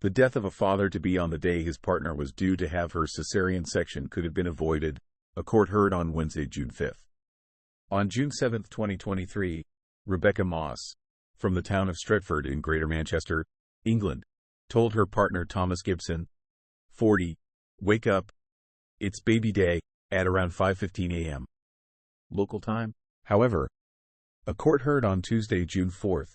The death of a father-to-be on the day his partner was due to have her cesarean section could have been avoided, a court heard on Wednesday, June 5. On June 7, 2023, Rebecca Moss, from the town of Stretford in Greater Manchester, England, told her partner Thomas Gibson, 40, "Wake up. It's baby day," at around 5:15 a.m. local time. However, a court heard on Tuesday, June 4,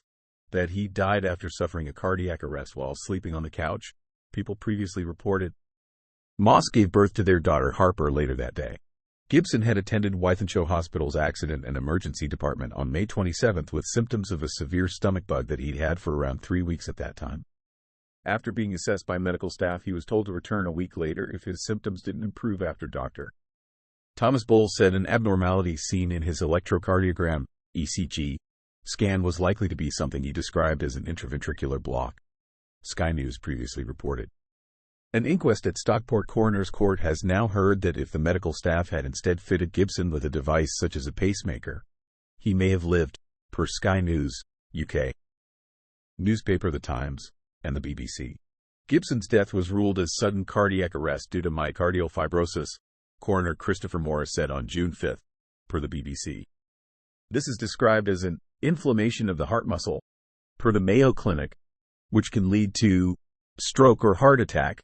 that he died after suffering a cardiac arrest while sleeping on the couch, People previously reported. Moss gave birth to their daughter Harper later that day. Gibson had attended Wythenshawe Hospital's Accident and Emergency Department on May 27 with symptoms of a severe stomach bug that he'd had for around 3 weeks at that time. After being assessed by medical staff, he was told to return a week later if his symptoms didn't improve after Dr. Thomas Bowles said an abnormality seen in his electrocardiogram, ECG, scan was likely to be something he described as an intraventricular block, Sky News previously reported. An inquest at Stockport Coroner's Court has now heard that if the medical staff had instead fitted Gibson with a device such as a pacemaker, he may have lived, per Sky News, UK, newspaper The Times, and the BBC. Gibson's death was ruled as sudden cardiac arrest due to myocardial fibrosis, Coroner Christopher Morris said on June 5, per the BBC. This is described as an inflammation of the heart muscle, per the Mayo Clinic, which can lead to stroke or heart attack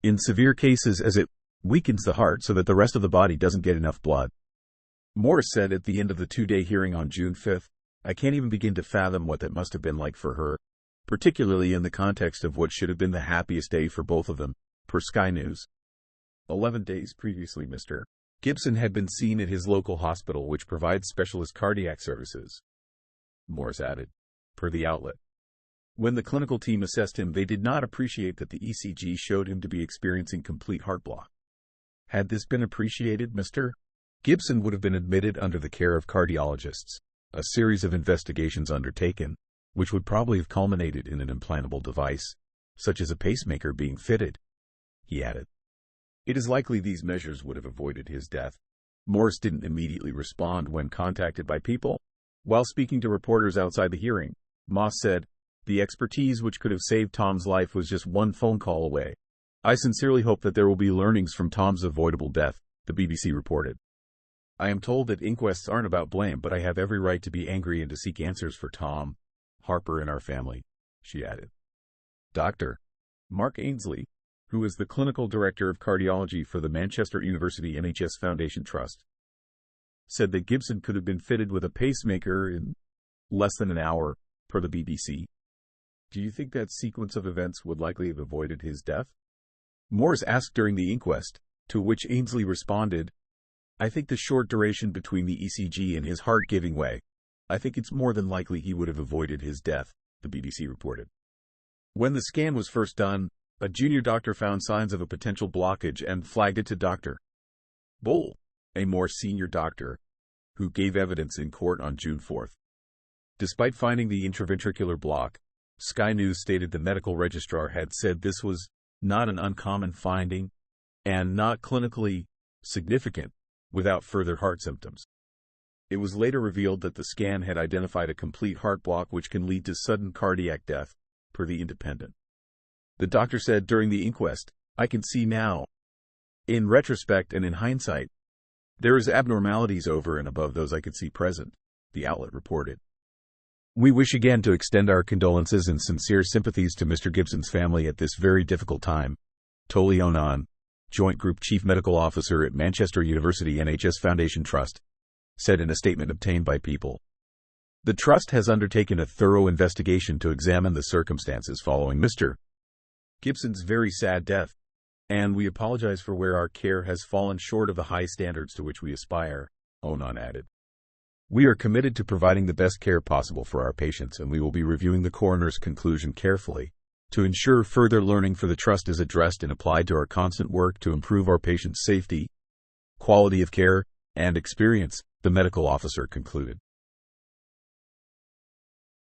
in severe cases as it weakens the heart so that the rest of the body doesn't get enough blood. Morris said at the end of the 2-day hearing on June 5, "I can't even begin to fathom what that must have been like for her, particularly in the context of what should have been the happiest day for both of them," per Sky News. 11 days previously, Mr. Gibson had been seen at his local hospital, which provides specialist cardiac services, Morris added, per the outlet. When the clinical team assessed him, they did not appreciate that the ECG showed him to be experiencing complete heart block. Had this been appreciated, Mr. Gibson would have been admitted under the care of cardiologists, a series of investigations undertaken, which would probably have culminated in an implantable device, such as a pacemaker, being fitted, he added. It is likely these measures would have avoided his death. Morris didn't immediately respond when contacted by People. While speaking to reporters outside the hearing, Moss said, "The expertise which could have saved Tom's life was just one phone call away. I sincerely hope that there will be learnings from Tom's avoidable death," the BBC reported. "I am told that inquests aren't about blame, but I have every right to be angry and to seek answers for Tom, Harper, and our family," she added. Dr. Mark Ainsley, who is the clinical director of cardiology for the Manchester University NHS Foundation Trust, said that Gibson could have been fitted with a pacemaker in less than an hour, per the BBC. "Do you think that sequence of events would likely have avoided his death?" Morris asked during the inquest, to which Ainsley responded, "I think the short duration between the ECG and his heart giving way, I think it's more than likely he would have avoided his death," the BBC reported. When the scan was first done, a junior doctor found signs of a potential blockage and flagged it to Dr. Bowles, a more senior doctor, who gave evidence in court on June 4. Despite finding the intraventricular block, Sky News stated the medical registrar had said this was not an uncommon finding and not clinically significant without further heart symptoms. It was later revealed that the scan had identified a complete heart block which can lead to sudden cardiac death, per the Independent. The doctor said during the inquest, "I can see now, in retrospect and in hindsight, there is abnormalities over and above those I could see present," the outlet reported. "We wish again to extend our condolences and sincere sympathies to Mr. Gibson's family at this very difficult time," Toli Onan, Joint Group Chief Medical Officer at Manchester University NHS Foundation Trust, said in a statement obtained by People. The Trust has undertaken a thorough investigation to examine the circumstances following Mr. Gibson's very sad death, and we apologize for where our care has fallen short of the high standards to which we aspire, Onan added. "We are committed to providing the best care possible for our patients, and we will be reviewing the coroner's conclusion carefully to ensure further learning for the Trust is addressed and applied to our constant work to improve our patients' safety, quality of care, and experience," the medical officer concluded.